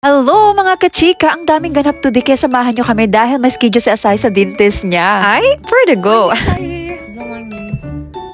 Hello mga kachika! Ang daming ganap today kaya samahan nyo kami dahil may schedule si Asay sa dentist niya. Ay, where to go?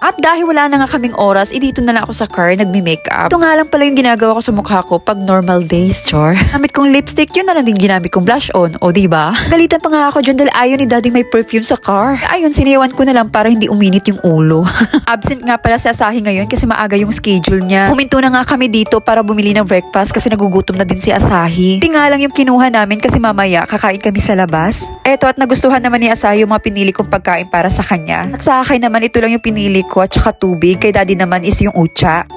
At dahil wala na nga kaming oras, dito na lang ako sa car nagmi-makeup. Ito nga lang pala yung ginagawa ko sa mukha ko pag normal days, chor. Gamit kong lipstick, yun na lang din ginamit kong blush on. O diba? Galitan pa nga ako dyan dahil ayaw ni daddy may perfume sa car. Ayun, siniyawan ko na lang para hindi uminit yung ulo. Absent nga pala si Asahi ngayon kasi maaga yung schedule niya. Huminto na nga kami dito para bumili ng breakfast kasi nagugutom na din si Asahi. Hindi nga lang yung kinuha namin kasi mamaya kakain kami sa labas. Eto at nagustuhan naman ni Asahi yung mga pinili kong pagkain para sa kanya. At sa akin naman ito lang yung pinili ko at saka tubig. Kay daddy naman is yung ucha.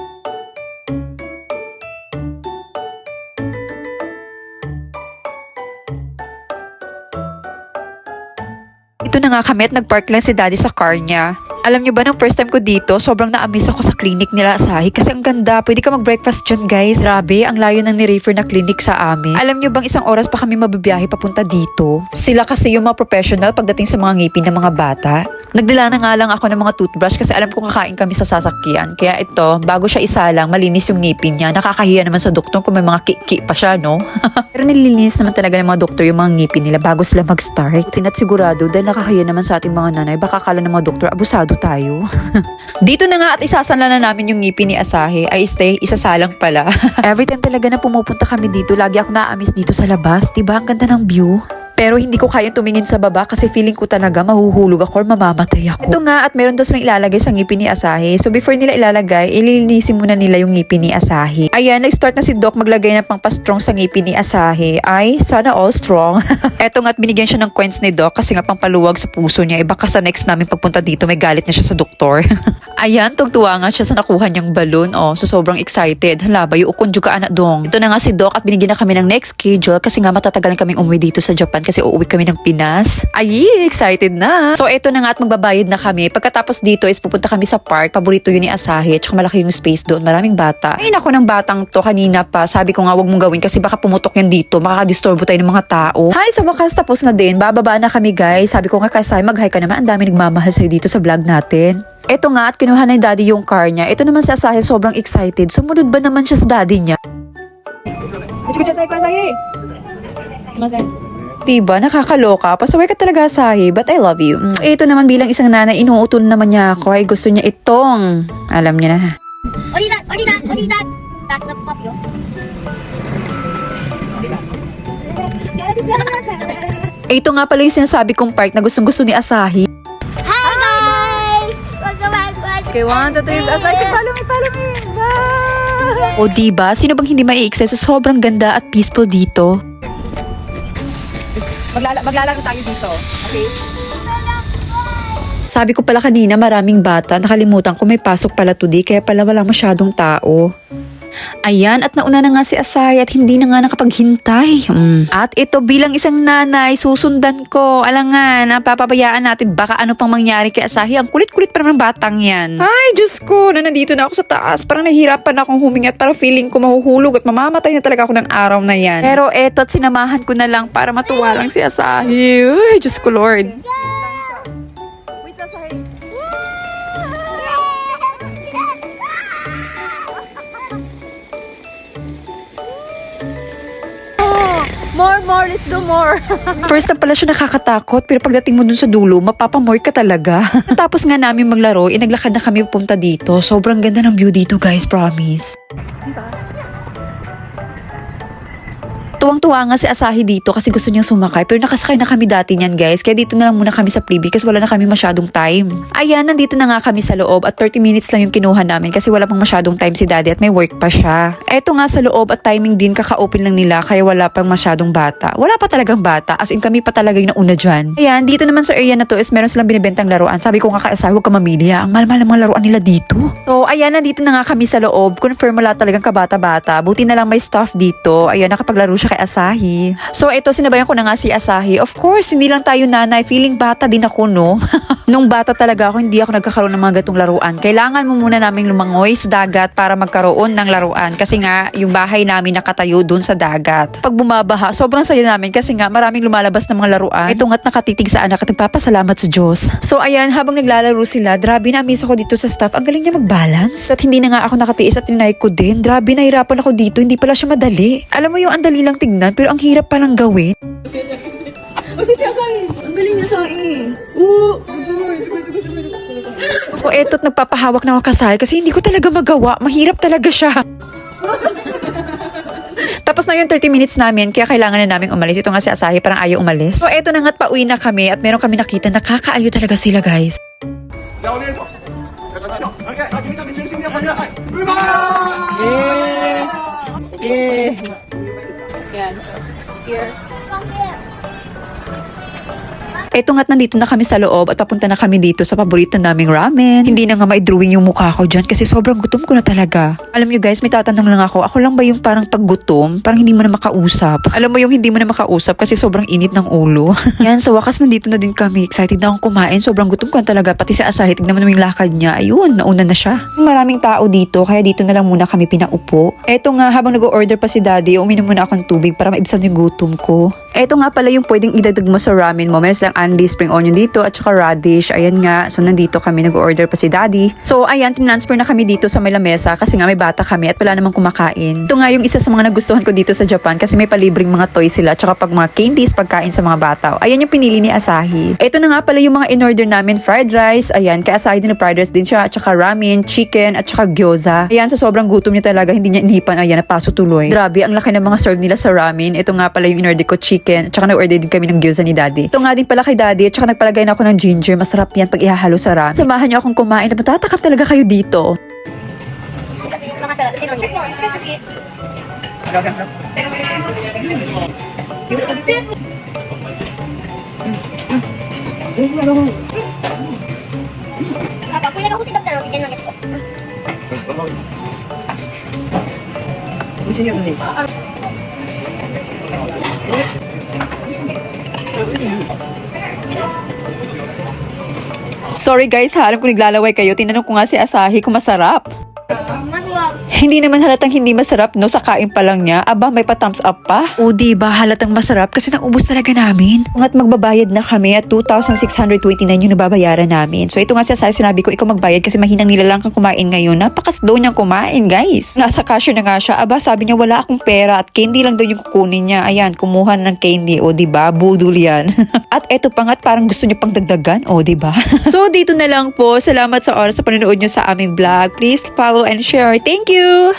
Ito na nga kami at nagpark lang si daddy sa car niya. Alam nyo ba, nung first time ko dito, sobrang na-amaze ako sa clinic nila Asahi kasi ang ganda. Pwede ka mag-breakfast dyan, guys. Grabe, ang layo ng ni-refer na clinic sa amin. Alam nyo bang isang oras pa kami mabibiyahe papunta dito? Sila kasi yung mga professional pagdating sa mga ngipin ng mga bata. Nagdala na nga lang ako ng mga toothbrush kasi alam kong kakain kami sa sasakyan. Kaya ito, bago siya isalang, malinis yung ngipin niya. Nakakahiya naman sa doktor kung may mga kiki pa siya, no? Pero nililinis naman talaga ng mga doktor yung mga ngipin nila bago sila mag-start. At sigurado, dahil nakakahiya naman sa ating mga nanay, baka akala ng mga doktor, abusado tayo. Dito na nga at isasanla na namin yung ngipin ni Asahi. Ay, isasalang pala. Every time talaga na pumupunta kami dito, lagi ako na-amiss dito sa labas. Diba? Ang ganda ng view. Pero hindi ko kayang tumingin sa baba kasi feeling ko talaga mahuhulog ako or mamamatay ako. Ito nga at meron daw silang ilalagay sa ngipin ni Asahi. So before nila ilalagay, ililinisin muna nila yung ngipin ni Asahi. Ayan, nag-start na si Doc maglagay ng pangpa-strong sa ngipin ni Asahi. Ay, sana all strong. Eto nga at binigyan siya ng coins ni Doc kasi nga pampaluwag sa puso niya. Baka sa next namin pagpunta dito may galit na siya sa doktor. Ayan, tugtuwa nga siya sa nakuha niyang balloon. Oh, so sobrang excited. Hala, bayo ukon juga anak dong. Ito na nga si Doc at binigyan na kami ng next schedule kasi nga matatagalan kaming umuwi dito sa Japan kasi uuwi kami ng Pinas. Ay, excited na. So, eto na nga at magbabayad na kami. Pagkatapos dito is pupunta kami sa park. Paborito yun ni Asahi. At saka malaki yung space doon. Maraming bata. Ay, nako ng batang to kanina pa. Sabi ko nga wag mong gawin kasi baka pumutok yan dito. Makakadisturbo tayo ng mga tao. Hi, sa wakas tapos na din. Bababa na kami guys. Sabi ko nga kay Asahi, mag-hi ka naman. Ang dami nagmamahal sa'yo dito sa vlog natin. Eto nga at kinuha na ni daddy yung car niya. Ito naman si Asahi sobrang excited. Sumunod ba naman siya sa daddy niya? Diba? Nakakaloka. Pasaway ka talaga, Asahi. But I love you. Ito naman bilang isang nanay, inuuton naman niya ako. Ay, gusto niya itong. Alam niya na. 어디다 닭덮밥요. Ito nga pala yung sinasabi kong park na gustong gusto ni Asahi. Hi guys! Welcome back to Okay, 1, 2, 3. Asahi, follow me. Bye! O diba? Sino bang hindi mai-excess? Sobrang ganda at peaceful dito. Maglalaro tayo dito. Okay? Sabi ko pala kanina maraming bata. Nakalimutan ko may pasok pala today kaya pala wala masyadong tao. Ayan, at nauna na nga si Asahi at hindi na nga nakapaghintay. At ito bilang isang nanay, susundan ko. Alangan, napapabayaan natin baka ano pang mangyari kay Asahi. Ang kulit-kulit pa naman ng batang yan. Ay, Diyos ko, na nandito na ako sa taas. Parang nahihirapan akong huminga at parang feeling ko mahuhulog at mamamatay na talaga ako ng araw na yan. Pero eto at sinamahan ko na lang para matuwa lang si Asahi. Uy, Diyos ko, Lord. More, let's do more. First na pala siya nakakatakot, pero pagdating mo dun sa dulo, mapapamore ka talaga. Tapos nga namin maglaro, naglakad na kami pupunta dito. Sobrang ganda ng view dito, guys, promise. Diba? Tuwang-tuwa nga si Asahi dito kasi gusto niyang sumakay. Pero nakasakay na kami dati niyan guys. Kaya dito na lang muna kami sa freebie kasi wala na kami masyadong time. Ayan, nandito na nga kami sa loob at 30 minutes lang yung kinuha namin kasi wala pang masyadong time si daddy at may work pa siya. Eto nga sa loob at timing din kaka-open lang nila kaya wala pang masyadong bata. Wala pa talagang bata as in kami pa talaga yung nauna dyan. Ayan, dito naman sa area na to is meron silang binibentang laruan. Sabi ko nga kay Asahi, huwag ka mamili ha. Ang mahal-mahal ang mga laruan nila dito. So, ayan, nandito na nga kami sa loob. Confirm wala talagang kabata-bata. Buti na lang may staff dito. Ayan, nakapaglaro siya kay Asahi. So, ito, sinabayan ko na nga si Asahi. Of course, hindi lang tayo nanay. Feeling bata din ako, no? Nung bata talaga ako, hindi ako nagkakaroon ng mga gatong laruan. Kailangan mo muna naming lumangoy sa dagat para magkaroon ng laruan. Kasi nga, yung bahay namin nakatayo dun sa dagat. Pag bumabaha, sobrang saya namin kasi nga maraming lumalabas ng mga laruan. Ito nga't nakatitig sa anak at nagpapasalamat sa Diyos. So, ayan, habang naglalaro sila, grabe na-miss ako dito sa staff. Ang galing niya mag-balance. At hindi na nga ako nakatiis at tinay ko din. Grabe, nahirapan ako dito. Hindi pala siya madali. Alam mo yung andali lang tignan pero ang hirap palang gawin. Oh, si Tia Sai! Ang galing niya sa Oo! O eto't nagpapahawak na ako kasay kasi hindi ko talaga magawa. Mahirap talaga siya. Tapos na yung 30 minutes namin, kaya kailangan na namin umalis. Ito nga si Asahi, parang ayaw umalis. So eto na nga't pauwi na kami at meron kami nakita na kakaayo talaga sila guys. 两连手，OK，好，请你到底全新的环热海，对吧？ Yay! Yan. So, here. Eto nga't nandito na kami sa loob at papunta na kami dito sa paborito naming ramen. Hindi na nga mai-drawing yung mukha ko dyan kasi sobrang gutom ko na talaga. Alam nyo guys, may tatanong lang ako lang ba yung parang paggutom, parang hindi mo na makausap? Alam mo yung hindi mo na makausap kasi sobrang init ng ulo. Yan, sa wakas nandito na din kami. Excited na akong kumain, sobrang gutom ko na talaga. Pati si Asahi, tignan mo naman yung lakad niya. Ayun, nauna na siya. Maraming tao dito, kaya dito na lang muna kami pinaupo. Eto nga, habang nag-order pa si Daddy, uminom muna akong tubig para maibsan yung gutom ko. Eto nga pala yung pwedeng idagdag mo sa ramen mo. Meron silang Andy, spring onion dito at saka radish. Ayan nga. So, nandito kami. Nag-order pa si Daddy. So, ayan. Tinransfer na kami dito sa may lamesa kasi nga may bata kami at wala namang kumakain. Ito nga yung isa sa mga nagustuhan ko dito sa Japan kasi may palibreng mga toys sila at saka pag mga candies, pagkain sa mga bata. Ayan yung pinili ni Asahi. Ito na nga pala yung mga in-order namin. Fried rice. Ayan. Kay Asahi din na fried rice din siya at saka ramen, chicken at saka gyoza. Ayan. So, sobrang gutom niya talaga. Hindi niya inipan. Ayan. Napaso tuloy. Grabe. Ang laki ng mga serve nila sa ramen. Ito nga pala yung in-order ko chicken at saka nag-order din kami ng gyoza ni Daddy. Ito nga din pala kay Daddy at saka nagpalagay na ako ng ginger. Masarap yan pag ihahalo sa ramen. Samahan niyo akong kumain at matatakam talaga kayo dito. Sorry guys ha, alam ko naglalaway kayo. Tinanong ko nga si Asahi kung masarap. Hindi naman halatang hindi masarap, no? Sa kain pa lang niya. Aba, may pa-thumbs up pa. O, diba? Halatang masarap kasi naubos talaga namin. At magbabayad na kami at 2,629 yung nababayaran namin. So, ito nga siya sinabi ko, ikaw magbayad kasi mahinang nilalang kang kumain ngayon. Napaka-slow niyang kumain, guys. Nasa cashier na nga siya. Aba, sabi niya wala akong pera at candy lang daw yung kukunin niya. Ayan, kumuha ng candy. O, diba? Budol yan. At eto pa nga, parang gusto niya pang dagdagan. O, diba? So, dito na lang po. Salamat sa oras sa panonood niyo sa aming vlog. Please follow and share. Thank you!